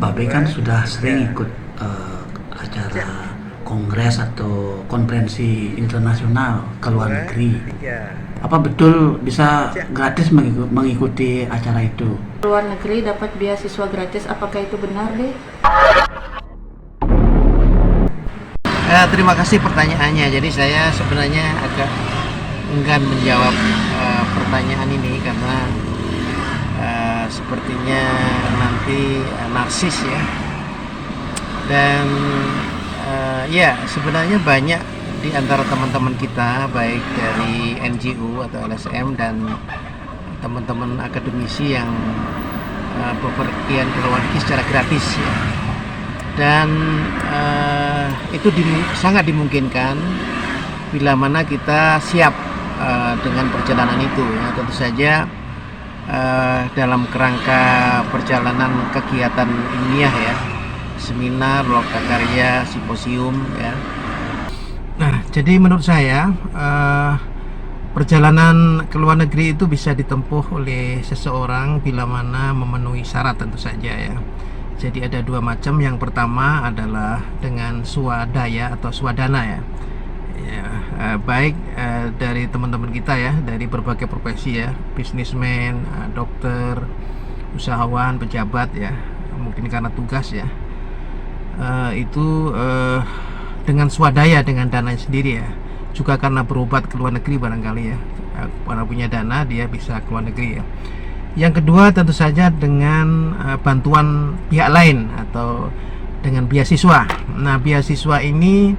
Mbak B kan sudah sering ikut acara kongres atau konferensi internasional ke luar negeri. Apa betul bisa gratis mengikuti acara itu? Luar negeri dapat beasiswa gratis, apakah itu benar deh? Terima kasih pertanyaannya. Jadi saya sebenarnya agak enggan menjawab pertanyaan ini karena sepertinya nanti narsis ya. Dan ya sebenarnya banyak di antara teman-teman kita baik dari NGO atau LSM dan teman-teman akademisi yang bepergian ke luar negeri secara gratis ya. Dan itu sangat dimungkinkan bila mana kita siap dengan perjalanan itu ya. Tentu saja dalam kerangka perjalanan kegiatan ilmiah ya, seminar, lokakarya, simposium ya. Nah, jadi menurut saya perjalanan ke luar negeri itu bisa ditempuh oleh seseorang bila mana memenuhi syarat tentu saja ya. Jadi ada dua macam. Yang pertama adalah dengan swadaya atau swadana ya. Baik dari teman-teman kita ya, dari berbagai profesi ya, bisnismen, dokter, usahawan, pejabat ya, mungkin karena tugas ya. Itu dengan swadaya, dengan dana sendiri ya. Juga karena berobat ke luar negeri barangkali ya, karena punya dana dia bisa ke luar negeri ya. Yang kedua tentu saja dengan bantuan pihak lain atau dengan beasiswa. Nah, beasiswa ini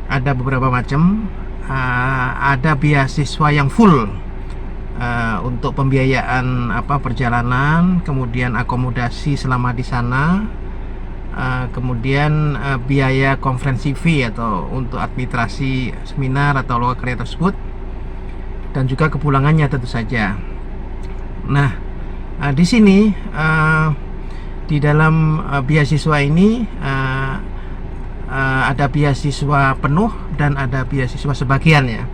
ada beberapa macam. Ada beasiswa yang full untuk pembiayaan perjalanan, kemudian akomodasi selama di sana, kemudian biaya konferensi fee atau untuk administrasi seminar atau lokakarya tersebut, dan juga kepulangannya tentu saja. Nah, di sini di dalam beasiswa ini ada beasiswa penuh dan ada beasiswa sebagian ya.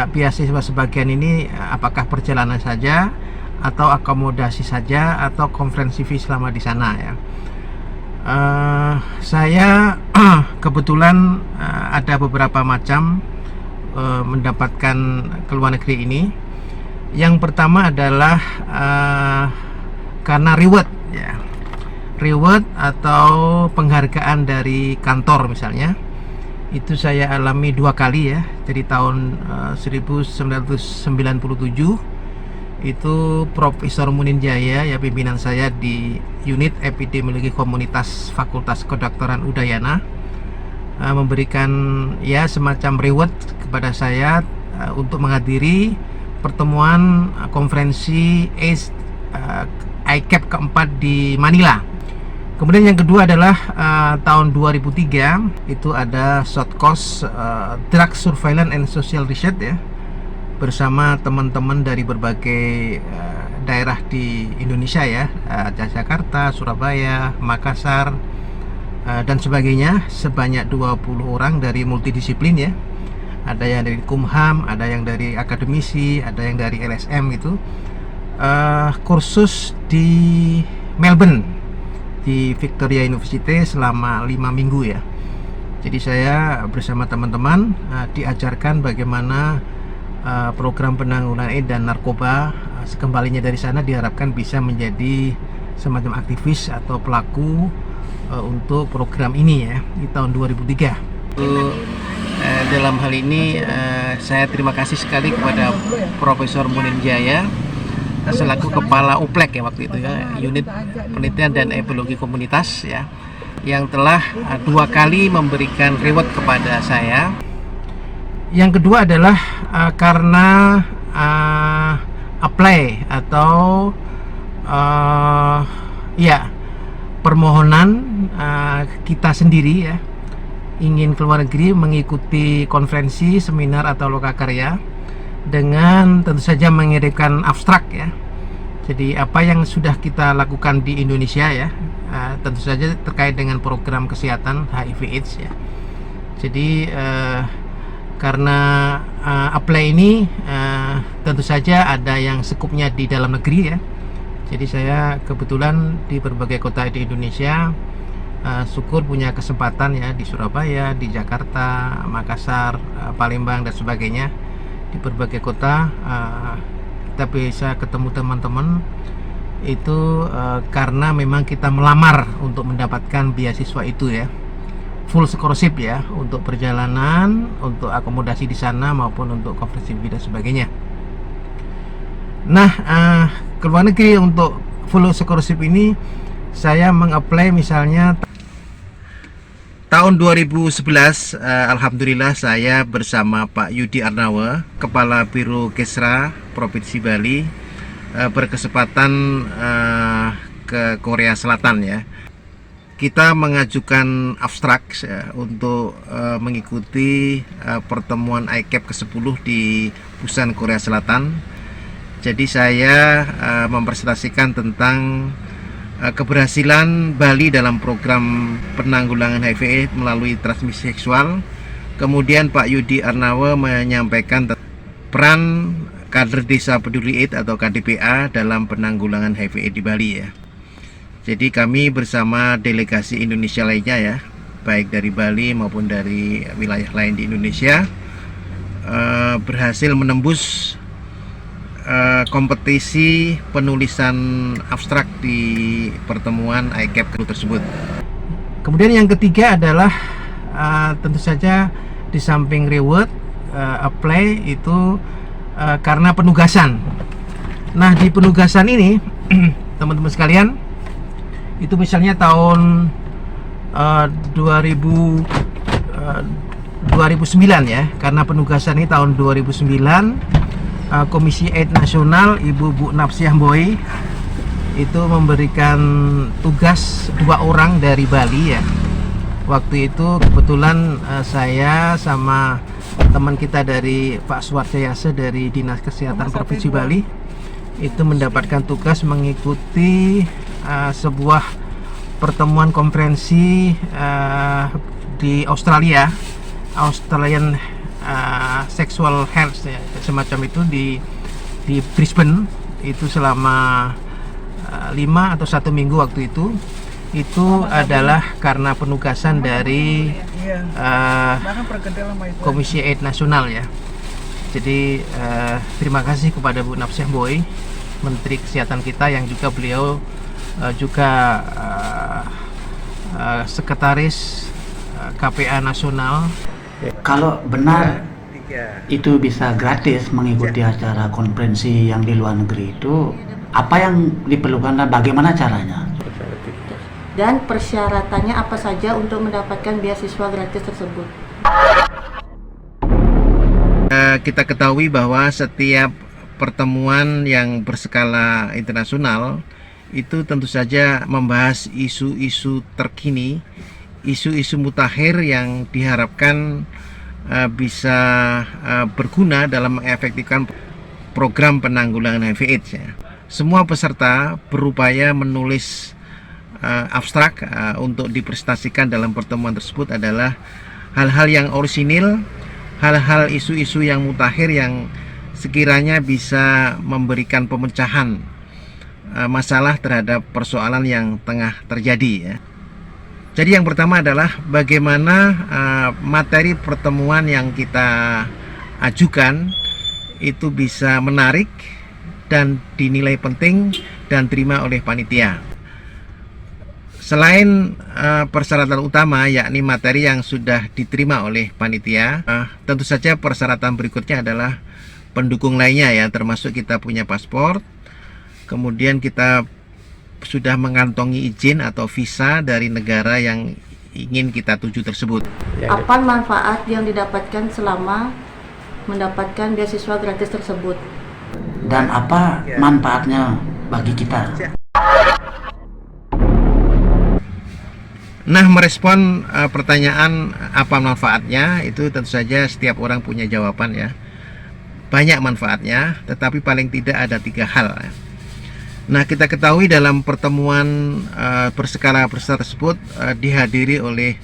Beasiswa sebagian ini apakah perjalanan saja atau akomodasi saja atau konferensi fee selama di sana ya. Saya kebetulan ada beberapa macam mendapatkan ke luar negeri ini. Yang pertama adalah karena reward ya, reward atau penghargaan dari kantor misalnya. Itu saya alami 2 kali ya. Jadi tahun 1997 itu Profesor Munin Jaya ya, pimpinan saya di unit epidemiologi komunitas Fakultas Kedokteran Udayana, memberikan ya semacam reward kepada saya untuk menghadiri pertemuan konferensi ICAP keempat di Manila. Kemudian yang kedua adalah tahun 2003 itu ada short course drug surveillance and social research ya, bersama teman-teman dari berbagai daerah di Indonesia ya, Jakarta, Surabaya, Makassar dan sebagainya, sebanyak 20 orang dari multidisiplin ya. Ada yang dari Kumham, ada yang dari akademisi, ada yang dari LSM gitu. Kursus di Melbourne di Victoria University selama 5 minggu ya. Jadi saya bersama teman-teman diajarkan bagaimana program penanggulangan AIDS dan narkoba. Sekembalinya dari sana diharapkan bisa menjadi semacam aktivis atau pelaku untuk program ini ya di tahun 2003. Dalam hal ini saya terima kasih sekali kepada Profesor Munin Jaya selaku Kepala UPLEK ya waktu itu ya, Unit Penelitian dan Epidemiologi Komunitas ya, yang telah 2 kali memberikan reward kepada saya. Yang kedua adalah karena apply atau ya permohonan kita sendiri ya, ingin keluar negeri mengikuti konferensi, seminar atau lokakarya dengan tentu saja mengirimkan abstrak ya. Jadi apa yang sudah kita lakukan di Indonesia ya, tentu saja terkait dengan program kesehatan HIV/AIDS ya. Jadi karena apply ini tentu saja ada yang sekupnya di dalam negeri ya. Jadi saya kebetulan di berbagai kota di Indonesia, syukur punya kesempatan ya di Surabaya, di Jakarta, Makassar, Palembang dan sebagainya. Di berbagai kota kita bisa ketemu teman-teman itu karena memang kita melamar untuk mendapatkan beasiswa itu ya, full scholarship ya, untuk perjalanan, untuk akomodasi di sana maupun untuk konferensi dan sebagainya. Nah, ke luar negeri untuk full scholarship ini saya mengapply misalnya tahun 2011. Alhamdulillah saya bersama Pak Yudi Arnawa, Kepala Biro Kesra Provinsi Bali, berkesempatan ke Korea Selatan ya. Kita mengajukan abstrak untuk mengikuti pertemuan ICAP ke-10 di Busan, Korea Selatan. Jadi saya mempresentasikan tentang keberhasilan Bali dalam program penanggulangan HIV/AIDS melalui transmisi seksual. Kemudian Pak Yudi Arnawa menyampaikan peran kader desa peduli AIDS atau KDPA dalam penanggulangan HIV/AIDS di Bali ya. Jadi kami bersama delegasi Indonesia lainnya ya, baik dari Bali maupun dari wilayah lain di Indonesia, berhasil menembus kompetisi penulisan abstrak di pertemuan ICAP tersebut. Kemudian yang ketiga adalah tentu saja di samping reward, apply itu karena penugasan. Nah, di penugasan ini teman-teman sekalian, itu misalnya tahun 2009 ya, karena penugasan ini tahun 2009, Komisi AIDS Nasional Ibu Bu Napsiah Boy itu memberikan tugas 2 orang dari Bali ya. Waktu itu kebetulan saya sama teman kita dari Pak Suwarjayase dari Dinas Kesehatan Provinsi Bali itu mendapatkan tugas mengikuti sebuah pertemuan konferensi di Australia, Australian Sexual Health ya, semacam itu di Brisbane. Itu selama 5 atau 1 minggu waktu itu adalah karena penugasan dari Komisi AIDS Nasional ya. Jadi terima kasih kepada Bu Napsiah Boy, Menteri Kesehatan kita, yang juga beliau juga Sekretaris KPA Nasional. Kalau benar itu bisa gratis mengikuti acara konferensi yang di luar negeri, itu apa yang diperlukan dan bagaimana caranya? Dan persyaratannya apa saja untuk mendapatkan beasiswa gratis tersebut? Kita ketahui bahwa setiap pertemuan yang berskala internasional itu tentu saja membahas isu-isu terkini, isu-isu mutakhir yang diharapkan bisa berguna dalam mengefektifkan program penanggulangan HIV/AIDS ya. Semua peserta berupaya menulis abstrak untuk dipresentasikan dalam pertemuan tersebut adalah hal-hal yang orisinil, hal-hal isu-isu yang mutakhir yang sekiranya bisa memberikan pemecahan masalah terhadap persoalan yang tengah terjadi ya. Jadi yang pertama adalah bagaimana materi pertemuan yang kita ajukan itu bisa menarik dan dinilai penting dan terima oleh panitia. Selain persyaratan utama yakni materi yang sudah diterima oleh panitia, tentu saja persyaratan berikutnya adalah pendukung lainnya ya, termasuk kita punya paspor, kemudian kita sudah mengantongi izin atau visa dari negara yang ingin kita tuju tersebut. Apa manfaat yang didapatkan selama mendapatkan beasiswa gratis tersebut? Dan apa manfaatnya bagi kita? Nah, merespon pertanyaan apa manfaatnya, itu tentu saja setiap orang punya jawaban ya. Banyak manfaatnya, tetapi paling tidak ada 3 hal. Nah, kita ketahui dalam pertemuan berskala besar tersebut dihadiri oleh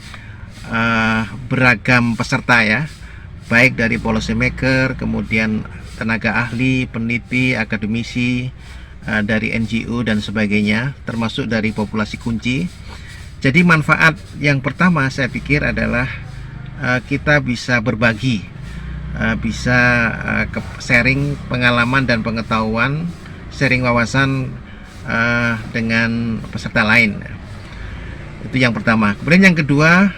beragam peserta ya, baik dari policy maker, kemudian tenaga ahli, peneliti, akademisi, dari NGO dan sebagainya, termasuk dari populasi kunci. Jadi manfaat yang pertama saya pikir adalah kita bisa berbagi, bisa sharing pengalaman dan pengetahuan, sharing wawasan dengan peserta lain. Itu yang pertama. Kemudian yang kedua,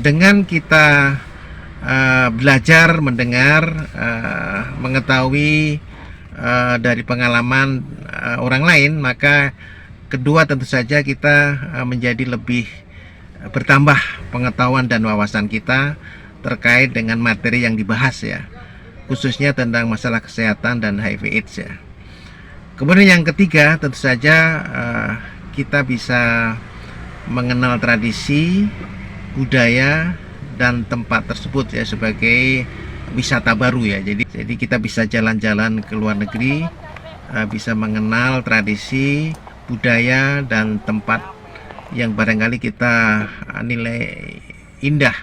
dengan kita belajar, mendengar, mengetahui dari pengalaman orang lain, maka kedua tentu saja kita menjadi lebih bertambah pengetahuan dan wawasan kita terkait dengan materi yang dibahas ya, khususnya tentang masalah kesehatan dan HIV/AIDS ya. Kemudian yang ketiga tentu saja kita bisa mengenal tradisi, budaya dan tempat tersebut ya sebagai wisata baru ya. Jadi kita bisa jalan-jalan ke luar negeri, bisa mengenal tradisi, budaya dan tempat yang barangkali kita nilai indah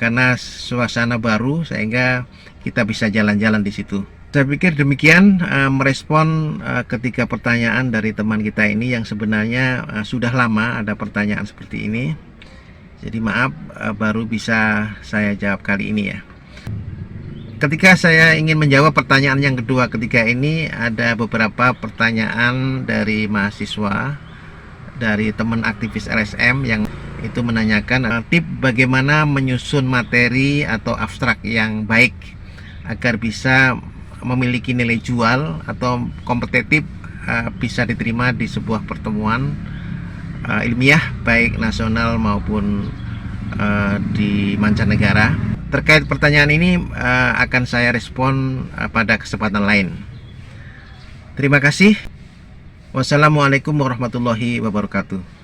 karena suasana baru, sehingga kita bisa jalan-jalan di situ. Saya pikir demikian merespon ketiga pertanyaan dari teman kita ini yang sebenarnya sudah lama ada pertanyaan seperti ini. Jadi maaf baru bisa saya jawab kali ini ya. Ketika saya ingin menjawab pertanyaan yang kedua ketiga ini, ada beberapa pertanyaan dari mahasiswa, dari teman aktivis LSM yang itu menanyakan tip bagaimana menyusun materi atau abstrak yang baik agar bisa memiliki nilai jual atau kompetitif, bisa diterima di sebuah pertemuan ilmiah baik nasional maupun di mancanegara. Terkait pertanyaan ini akan saya respon pada kesempatan lain. Terima kasih. Wassalamualaikum warahmatullahi wabarakatuh.